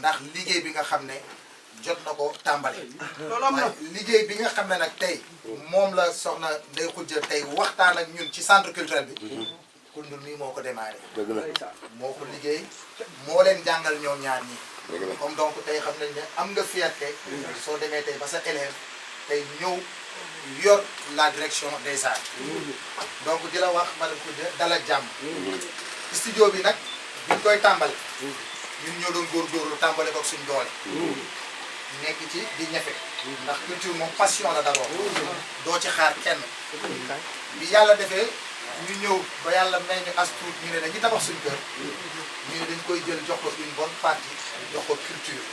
ndax liggéey bi nga xam ne jot na ko tàmbali. liggéey bi nga xam ne nag tey moom la soxna Ndeye Khoudia tey waxtaan ak ñun ci centre culturel bi. Koundoul mii moo ko démarré. moo ko liggéey moo leen jàngal ñoom ñaar ñi. comme donc tey xam nañ ne am nga fierté soo demee tey ba sa élève tey ñëw yor la direction des arts. donc di la wax madame Khoudia dala jàmm. studio bi nag biñ koy tàmbali. ñun ñoo doon góorgóorlu tàmbale ko ak suñ doole. nekk ci di ñefe. ndax culture moom passion la d'abord. doo ci xaar kenn. bi yàlla defee ñu ñëw ba yàlla may ñu as tuut ñu ne dañuy tabax suñ kër. ñu ne dañ koy jël jox ko une bonne partie jox ko culture.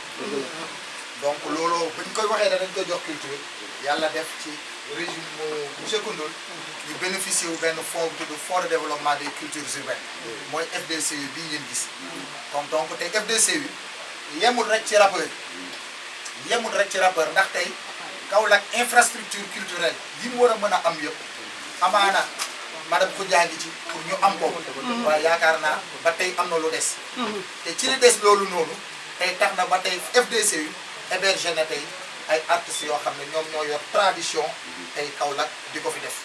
donc looloo buñ koy waxee dañ koy jox culture yàlla def ci régime monsieur Koundoul ñu bénéficié wu benn fonds bu tudd fonds de développement des cultures urbaines. mooy FDCU bii ngeen gis. comme donc tey FDCU yemul rek ci rappeur yemul rek ci rappeur ndax tey Kaolack infrastructure culturelle yi mu war a mën a am yëpp amaana madame Khoudia ngi ci pour ñu am ko. waaye yaakaar naa ba tey am na lu des. te ci li des loolu noonu tey tax na ba tey FDCU hébergé na tey ay artistes yoo xam ne ñoom ñoo yor tradition tey Kaolack di ko fi def.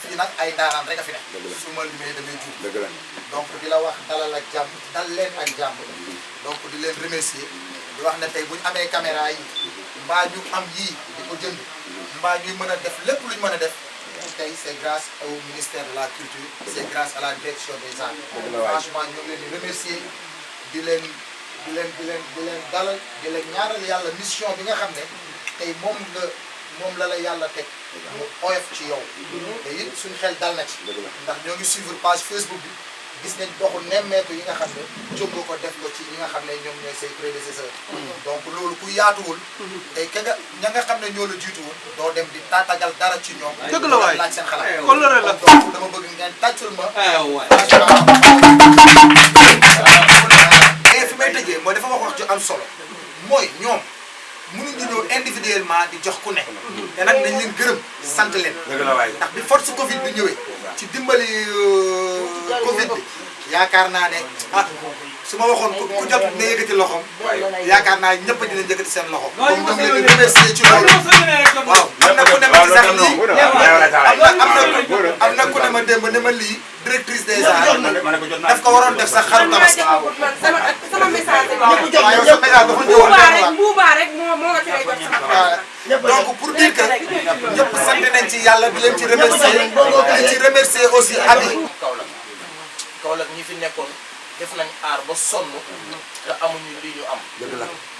fii nag ay ndaanaan rek a fi ne. su ma limee damay juum. donc di la wax dalal ak jàmm dal leen ak jàmm. donc di leen remercier di wax ne tey bu ñu amee caméra yi mbaa ñu am yii di ko jënd mbaa ñuy mën a def lépp lu ñu mën a def tey c'est grâce au ministère de la culture c'est grâce à la direction des arts. franchement ñu ngi leen di remercier di leen dalal di leen ñaaral yàlla mission bi nga xam ne tey moom la yàlla teg mu oyof ci yow. te it suñu xel dal na ci. ndax ñoo ngi suivre page Facebook bi gis nañ doxu nemmeeku yi nga xam ne jóg nga ko def lo ci ñi nga xam ne ñoom ñooy say prédécesseurs. donc loolu ku yaatuwul. tey ña nga xam ne ñoo la jiituwul doo dem di taatagal dara ci ñoom. dëgg la waay laaj seen xalaat. kon donc dama bëgg ngeen tàccul ma. et fi may tëjee mooy dafa wax ju am solo mooy ñoom. mënuñu ñëw individuellement di jox ku ne. te nag nañ leen gërëm sant leen. ndax bi force Covid bi ñëwee. ci dimbali Covid bi. yaakaar naa ne su ma waxoon ku jot ne yëkkati loxoom. yaakaar naa ñëpp dinañ yëkkati seen loxo. comme ñoom leen di remercier ci loolu. waaw am na ku ne ma ci sax lii. am na ku ne ma démb ne ma lii. directrice des arts daf ko waroon def sax xaru tabaski. sama message waaw yow sa message dafa ñëwoon buubaa rek moo nga ci lay jot sama. donc pour dire que ñëpp sant nañ ci yàlla di leen ci remercier di ci remercier aussi abi. Kaolack ñi fi nekkoon def nañ aar ba sonn te amuñu lii ñu am.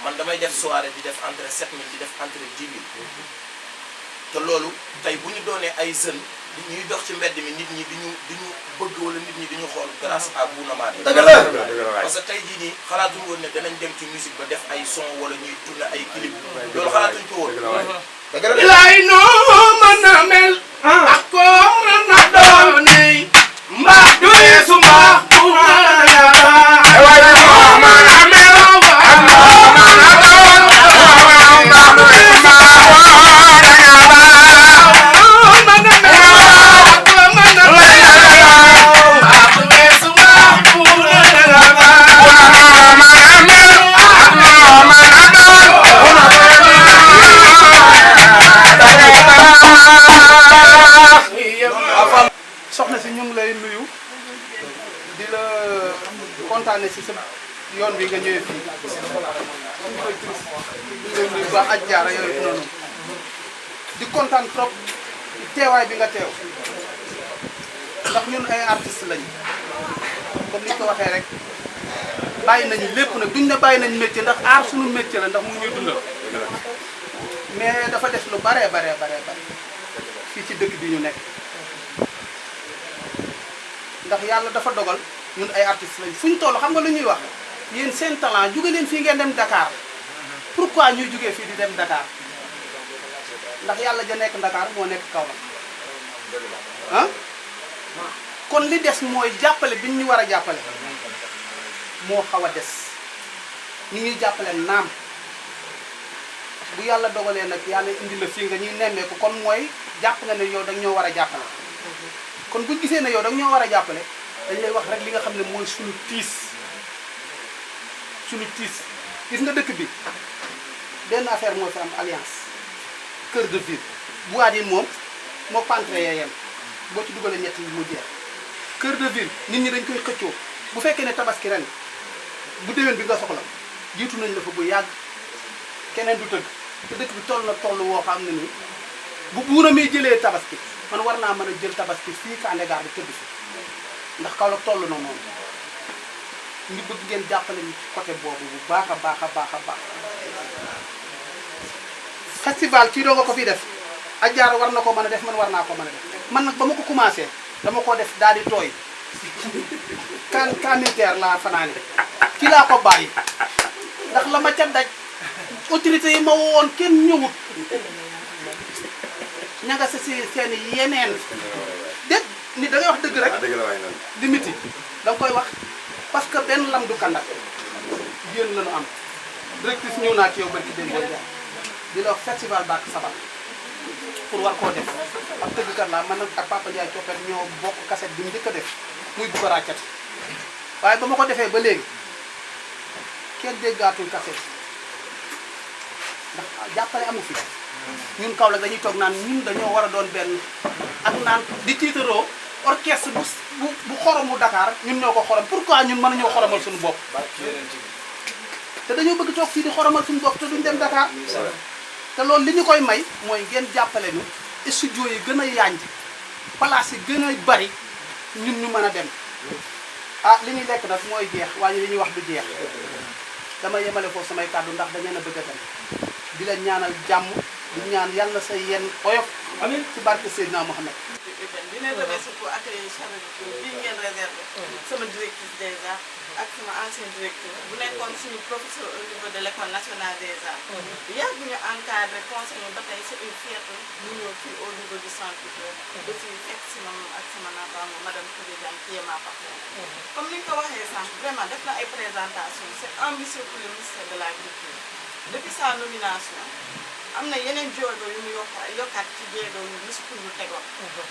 man damay def soirée di def entrée 7000 di def entrée 10 000 te loolu tey bu ñu doonee ay jeunes ñuy dox ci mbedd mi nit ñi di ñu bëgg wala nit ñi di ñu xool grâce à Bouna Mané. parce que tey jii nii xalaatuñu woon ne danañ dem ci musique ba def ay son wala ñuy tourner ay clip loolu xalaatuñ ko woon. lay noo mën a mel ak koo mën a doonee mbaa du yeesu mbaa soxna si ñu ngi lay nuyu di la kontaane si sa yoon bi nga ñëwee fii di nuyu ba aj jaara yooyu noonu di kontaan trop teewaay bi nga teew ndax ñun ay artistes lañu comme ni ko waxee rek bàyyi nañu lépp nag duñ ne bàyyi nañu métier ndax aar suñu métier la ndax mu ñuy dundal mais dafa def lu bare fii ci dëkk bi ñu nekk ndax yàlla dafa dogal ñun ay artistes lañ fu ñu toll xam nga lu ñuy wax yéen seen talent jóge leen fii ngeen dem Dakar pourquoi ñuy jógee fii di dem Dakar ndax yàlla ja nekk Dakar moo nekk Kaolack ah kon li des mooy jàppale bi ñu war a jàppale moo xaw a des ñu ñuy jàppale naam bu yàlla dogalee nag yàlla indi la fii nga ñuy nemmeeku kon mooy jàpp nga ne yow da ñoo war a jàppale kon buñ gisee ne yow da ñoo war a jàppale dañ lay wax rek li nga xam ne mooy suñu tiis gis nga dëkk bi benn affaire moo fi am alliance cœur de ville bu waat yi moom moo pantre yee yem boo ci dugalee ñett yi mu jeex cœur de ville nit ñi dañ koy xëccoo bu fekkee ne tabaski ren bu déwén bi nga soxla jiitu nañ la fa bu yàgg keneen du tëgg te dëkk bi toll na toll woo xam ne nii bu buura mi jëlee tabaski man war naa mën a jël tabaski fii Kandé Gare bi tëdd fi ndax Kaolack toll na noonu ñu bëgg ngeen jàppale ñu ci côté boobu bu baax a baax a baax a baax festival kii doo nga ko fi def Adjara war na ko mën a def man war naa ko mën a def man nag ba ma ko commencé dama ko def daal di tooy kan militaire laa fanaane ci laa ko bàyyi ndax la ma ca daj autorité yi ma woon kenn ñëwut ña nga sa si seen yeneen dégg ni da ngay wax dëgg rek di miti da nga koy wax parce que benn lam du kandak yéen la ñu am directrice ñëw naa ci yow barki den booy jaar di la wax festival Bakk Sabar pour war koo def ak tëggkat laa man nag ak Papa Ndiaye Coppet ñoo bokk cassette bi mu njëkk a def muy bu ko ràccati waaye ba ma ko defee ba léegi kenn déggaatul cassette ndax jàppale amu fi ñun Kaolack dañuy toog naan ñun dañoo war a doon benn ak naan di tiitaroo orchestre bu xoromu Dakar ñun ñoo ko xorom pourquoi ñun mën nañoo xoromal suñu bopp te dañoo bëgg toog fii di xoromal suñu bopp te duñ dem Dakar te loolu li ñu koy may mooy ngeen jàppale ñu studio yi gën a yaañ place yi gën a bari ñun ñu mën a dem ah li ñuy lekk nag mooy jeex waaye li ñuy wax du jeex dama yemale foofu samay kàddu ndax da ngeen a bëgg a dem di leen ñaanal jàmm di ñaan yàlla sa yenn oyof amiin ci barke Seydina Mohamed. di leen remercier pour accueillir charité bii ngeen réservé sama directrice des arts ak sama ancien directeur bu nekkoon suñu professeur au niveau de l' école nationale des arts yàgg ñu encadré conseil ba tey c' est une fierté ñu ñëw fii au niveau du centre culturel aussi fekk si ma ak sama naataango madame Touré Diagne qui est ma partenaire comme ni nga ko waxee sànq vraiment def na ay présentation c' est ambitieux pour le ministère de la culture depuis sa nomination am na yeneen jéego yu ñu yokkaat ci jéego yu musul ñu tegoon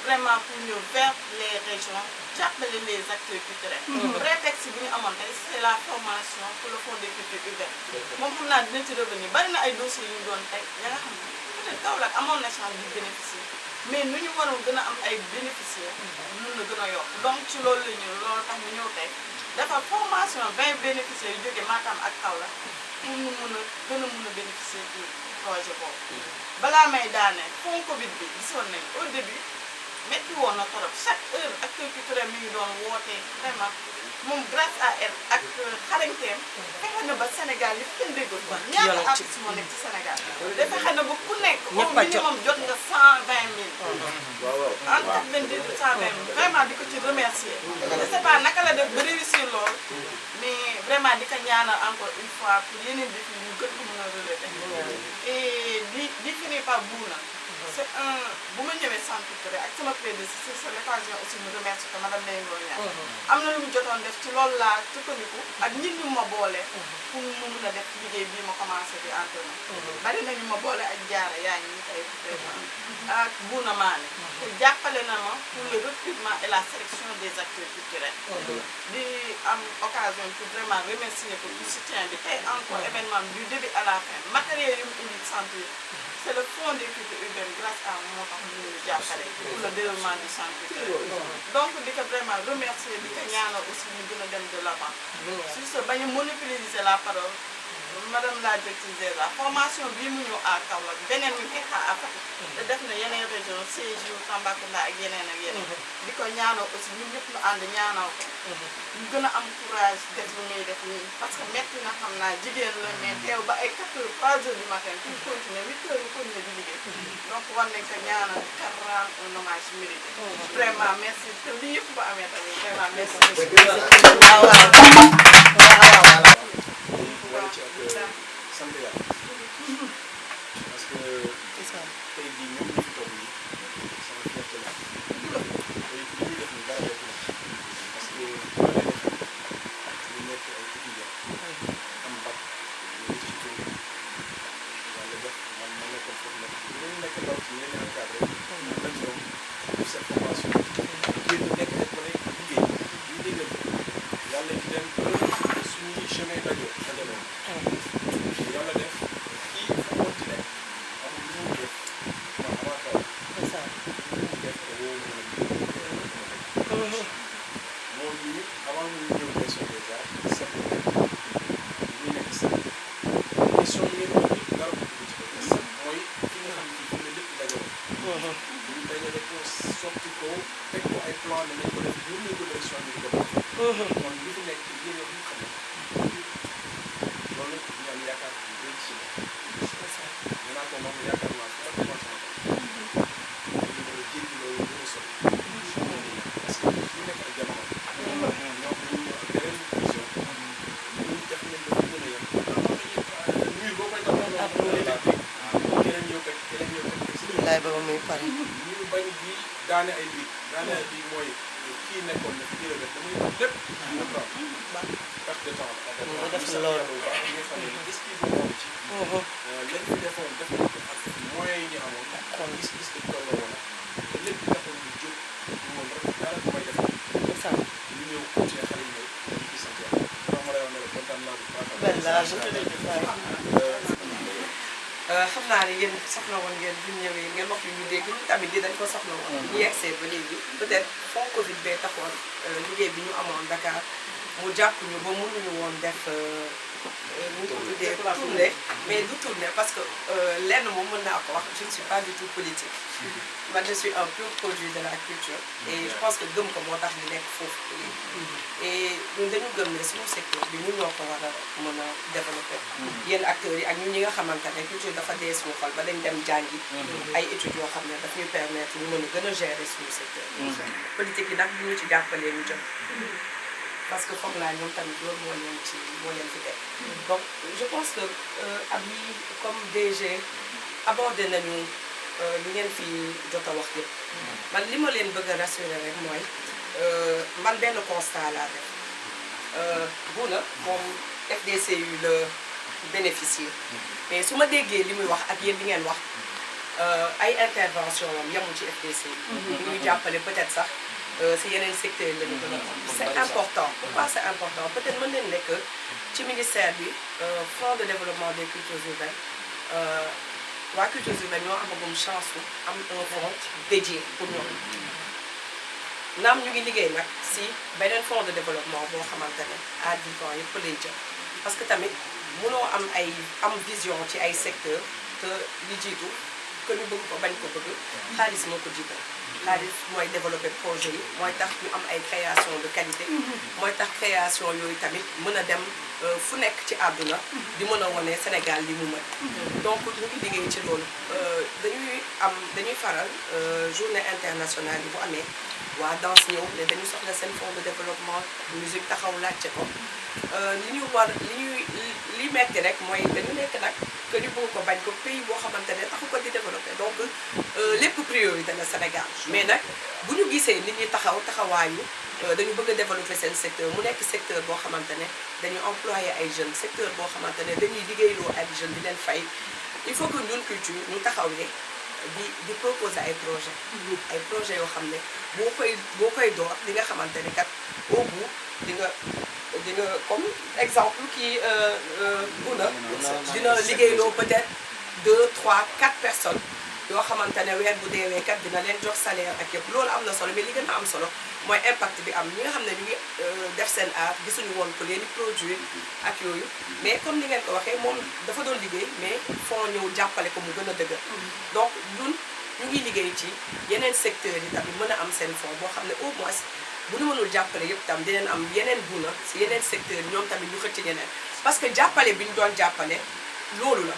vraiment pour ñu vers les régions jàppale les acteurs culturels prétexte bi ñu amoon tey c'est la formation pour le fonds des cultures urbaines moom xam naa dina ci revenir bari na ay dossiers yu ñu doon teg ya nga xam ne peut-être Kaolack amoon na chance di bénéficier mais nu ñu waroon gën a am ay bénéficiaires mun na gën a yokk donc ci loolu la ñu loolu tax ñu ñëw tey dafa formation 20 bénéficiaires yu jógee Matam ak Kaolack pour ñu mun a gën a mun a bénéficier du projet boobu balaa may daane fond Covid bi gisoon nañ au début métti woon na torop chaque heure acteur culturel mi ngi doon woote vraiment moom grâce à elle ak xarañteem fexe na ba Sénégal yëpp kenn déggul ko ñaata artiste moo nekk ci Sénégal da fexe na ba ku nekk au minimum jot nga 120 000 entre 22 et 120 000 vraiment di ko ci remercier je sais pas naka la def ba réussir lool mais vraiment di ko ñaanal encore une fois pour yeneen défi ñu gën ko mën a relever et di finir par Bouna c'est un bu ma ñëwee centre culturel ak sama prédécesseur c'est l'occasion aussi mu remercier ko madame Ndeye Ngoné am na lu mu jotoon def ci loolu laa sukkandiku ak nit ñu ma boole pour mu mun a def liggéey bii ma commencé di entraîner bari nañu ma boole ak jaara yaa ngi ñu koy présent ak Bouna Mané te jàppale na ma pour le recrutement et la sélection des acteurs culturels di am occasion pour vraiment remercier ko du soutien bi tey encore événement du début à la fin matériel yu mu indi centre c'est le fonds des cultures urbaines grâce à moo tax ñu ñu jàppale pour le déroulement du centre culturel donc di ko vraiment remercier di ko ñaanal aussi ñu gën a dem de l'avant sur ce bañ a monopoliser la parole madame la directrice des arts formation bii mu ñëw à Kaolack beneen mi ngi xaar à Fatick te def na yeneen région Sédhiou Tambacounda ak yeneen di ko ñaanal aussi ñun ñëpp ñu ànd ñaanal ko ñu gën a am courage def lu muy def nii parce que metti na xam naa jigéen la mais teew ba ay 4 heures 3 heures du matin pour continuer 8 heures yu continuer di liggéey donc war nañ ko ñaanal rendre un hommage mérité vraiment merci te lii yëpp bu amee tamit vraiment merci sant yàlla parce que tey jii ñoom ñu fi toog nii sama fierté la tey li ñuy def nii dara def na dañu ne ko sotti ko teg ko ay plan ne nañ ko def yónnee ko direction bi di ko kon li fi nekk yéen yoo xam ne loolu ñu am yaakaar bu bëri ci ñu naan ko moom yaakaar naa fu ma demoon sama bopp ñu mën a jéggi loolu gën a sori parce que ñu nekk ak jamono ñoom ñu ñëw ak beneen vision ñu def nañ dafa mën a yem mur boo koy taxaw keneen ñëw kat keneen ñëw kat laay ba muy pare. ñu bañ di daane ay biig mooy kii nekkoon na fi jëlee def damay lépp ñu comprendre perte de temps nga def loolu bu baax nga xam ne gis-gis bu moom ci lañ fi defoon def nañ ko ak moyens yi ñu amoon kon gis-gis dañ tolloo woon te lépp taxul ñu jóg ñu woon rek dara bu may def ñu ñëw continuer xale yi ñëw ñu ngi sant yàlla donc ma lay wax ne la kontaan naa bu baax xam naa ne yéen soxla woon ngeen bu ñu ñëwee ngeen wax ñu dégg ñu tamit di dañ ko soxla woon. ñu yegsee ba léegi peut-être fond Covid bee taxoon liggéey bi ñu amoon Dakar mu jàpp ñu ba mënuñu woon def nu ñu ko tuddee tournée mais du tournée parce que lenn moom mën naa ko wax je ne suis pas du tout politique. man je suis un pur produit de la culture. et je pense que gëm ko moo tax ñu nekk foofu léegi. et ñun dañu gëm ne suñu secteur bi ñun ñoo ko war a mën a développé. yéen acteurs yi ak ñun ñi nga xamante ne culture dafa dee suñu xol ba dañ dem jàngi. ay études yoo xam ne daf ñuy permettre ñu mën a gën a gérer suñu secteur. politique yi nag ñu ci jàppalee ñu jëm. parce que foog naa ñoom tamit loolu moo leen fi teg. donc je pense que ab yi comme DG abordé nañu li ngeen fi jot a wax yëpp. man li ma leen bëgg a rassurer rek mooy man benn constat laa def. Bouna moom FDCU la bénéficier mais su ma déggee li muy wax ak yéen li ngeen wax ay intervention am yemul ci FDCU. ñuy jàppale peut-être sax. si yeneen secteur yi la ñu gën a am. c'est important. Pourquoi c'est important peut-être mën nañu nekk ci ministère bi fonds de développement des cultures urbaines waa cultures urbaines ñoo amagum chance su am un fonds dédié pour ñoom. naam ñu ngi liggéey nag si beneen fonds de développement boo xamante ne à 10 ans yëpp lay jëm parce que tamit mënoo am vision ci ay secteur te li jiitu que ñu bëgg ko bañ ko bëgg xaalis moo ko jiital. xaalis mooy développer projet yi mooy tax ñu am ay création de qualité mooy tax création yooyu tamit mën a dem fu nekk ci àdduna di mën a wane Sénégal li mu mën donc ñu ngi liggéey ci loolu dañuy faral journée internationale yi bu amee waa danse ñëw ne dañu soxla seen fonds de développement musique taxaw laajte ko li metti rek mooy dañu nekk nag que ñu bëgg ko bañ ko pays boo xamante ne taxu ko di développé donc lépp priorité la Sénégal mais nag bu ñu gisee nit ñi taxawaayu dañu bëgg a développer seen secteur mu nekk secteur boo xamante ne dañu employé ay jeunes secteur boo xamante ne dañuy liggéeyloo ay jeunes di leen fay il faut que ñun culture ñu taxaw ne di proposer ay projet yoo xam ne boo koy door di nga xamante ne kat au bout di nga comme exemple kii Bouna dina liggéeyloo peut-être 2, 3, 4 personnes yoo xamante ne weer bu deewee kat dina leen jox salaire ak yëpp loolu am na solo mais li gën a am solo mooy impact bi am ñi nga xam ne ñu ngi def seen art gisuñu woon ko leen di produire ak yooyu mais comme ni ngeen ko waxee moom dafa doon liggéey mais foo ñëw jàppale ko mu gën a dëgër donc ñun ñu ngi liggéey ci yeneen secteurs yi tamit mën a am seen fond boo xam ne au moins bu ñu mënul jàppale yëpp tam dinañ am yeneen Bouna si yeneen secteurs ñoom tamit ñu xëcc ñeneen parce que jàppale bi ñu doon jàppale loolu la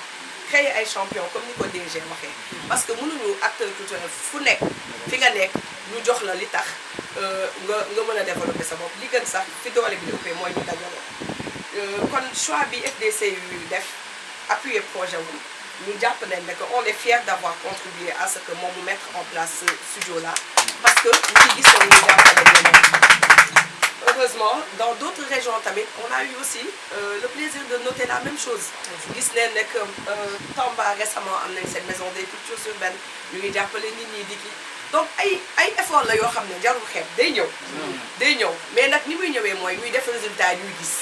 créer ay champion comme ni ko DG waxee parce que mënuñu acteur culturel fu nekk fi nga nekk ñu jox la li tax nga mën a développer sa bopp li gën sax fi doole bi di ëppee mooy ñu dajaloo kon choix bi FDCU def appuyer projet wu ñu jàpp nañ ne que on est fiers d'avoir contribué à ce que moom mu mettre en place ce studio là parce que ñu ngi gis nañu jàppale ñeneen heureusement dans d'autres régions tamit on a eu aussi le plaisir de noter la même chose gis nañ ne que Tamba récemment am nañ seen maison des cultures urbaines ñu ngi jàppale nit ñi di kii donc ay effort la yoo xam ne jarul xeeb day ñëw mais nag ni muy ñëwee mooy ñuy def résultat ñuy gis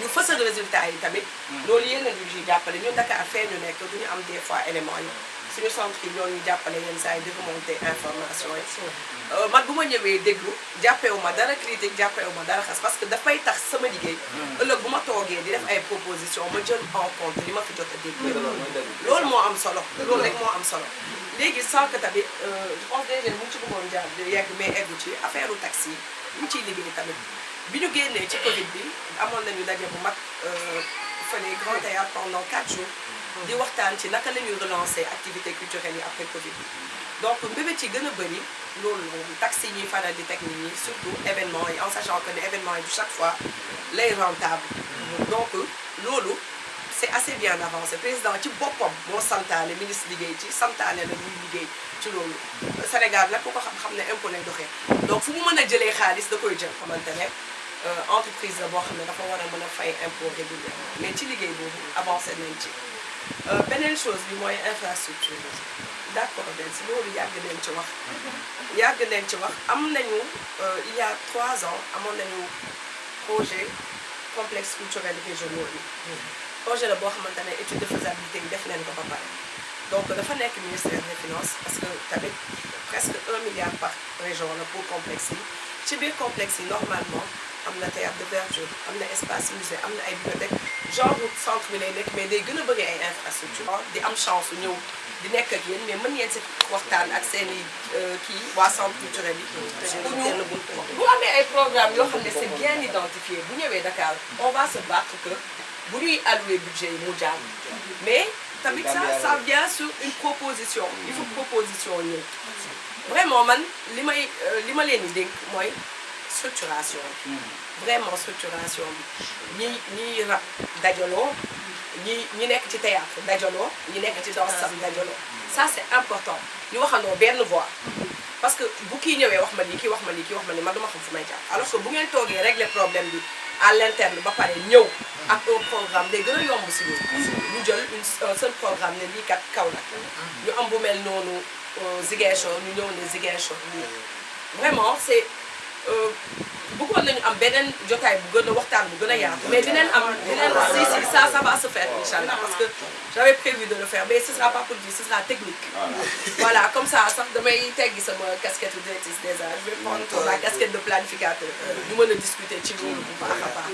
ñu fësal résultat yi tamit loolu yéen a ngi jàppale ñun Dakar fee ñu nekk duñu am des fois éléments yi suñu centre yi ñoo ñu jàppale yenn saa yi di remonter information yi man bu ma ñëwee déglu jàppewu ma dara critique jàppewu ma dara xas parce que dafay tax sama liggéey ëllëg bu ma toogee di def ay proposition ma jël en compte li ma fi jot a dégg loolu moo am solo loolu rek moo am solo léegi sànq tamit je pense déjà mu ngi ci bëggoon jaar di yegg mais eggu ci affaire u taxi yi ñu ciy liggéey tamit bi ñu génnee ci Covid bi amoon nañu daje bu mag fële Grand Théâtre pendant 4 jours di waxtaan ci naka la ñuy relancer activité culturelle yi après Covid bi donc mbébét yi gën a bëri loolu taxi yi ñuy faral di teg nit ñi surtout événement yi en sachant que ne événement yi du chaque fois lay rentable donc loolu c'est assez bien avancé président ci boppam moo santaane ministre liggéey ci santaane la ñuy liggéey ci loolu Sénégal nag ku ko xam ne impôt lay doxee donc fu mu mën a jëlee xaalis da koy jël xamante ne entreprise la boo xam ne dafa war a mën a fay impôt régulièrement mais ci liggéey boobu avancé nañ ci beneen chose bi mooy infrastructure d'accord den si loolu yàgg nañ ci wax am nañu il y a 3 ans amoon nañu projet complexe culturel régionaux yi projet la boo xamante ne étude de faisabilité yi def leen ko ba pare donc dafa nekk ministère des finances parce que tamit presque 1 milliard par région la pour complexe yi ci biir complexe yi normalement am na théâtre de verdure am na espace musée am na ay bibliothèque genre centre bi lay nekk mais day gën a bëri ay infrastructure di am chance ñëw di nekk ak yéen mais mën ngeen si waxtaan ak seen i kii waa centre culturel yi pour ñu bu amee ay programme yoo xam ne c'est bien identifié bu ñëwee Dakar on va se battre que bu ñuy allouer budget yi mu jàll mais tamit ça vient sur une proposition il faut proposition ñëw vraiment man li ma leen di dénk mooy structuration vraiment structuration bi ñi rap dajaloo ñi nekk ci théâtre dajaloo ñi nekk ci danse sam dajaloo ça c'est important ñu waxandoo benn voix parce que bu kii ñëwee wax ma lii kii wax ma lii kii wax ma lii man duma xam fu may jaar alors que bu ngeen toogee régler problème bi à l'interne ba pare ñëw ak un programme day gën a yomb si ñu jël un seul programme ne lii kat Kaolack ñu am bu mel noonu Ziguinchor ñu ñëw ne Ziguinchor vraiment c'est bëggoon nañu am beneen jotaay bu gën a waxtaan bu gën a yaatu mais dinañ si ça va se faire inchallah parce que j'avais prévu de le faire mais ce sera pas politique ce sera technique voilà comme ça sax damay teggi sama casquette directrice des arts je vais prendre la casquette de planificateur ñu mën a discuter ci loolu bu baax a baax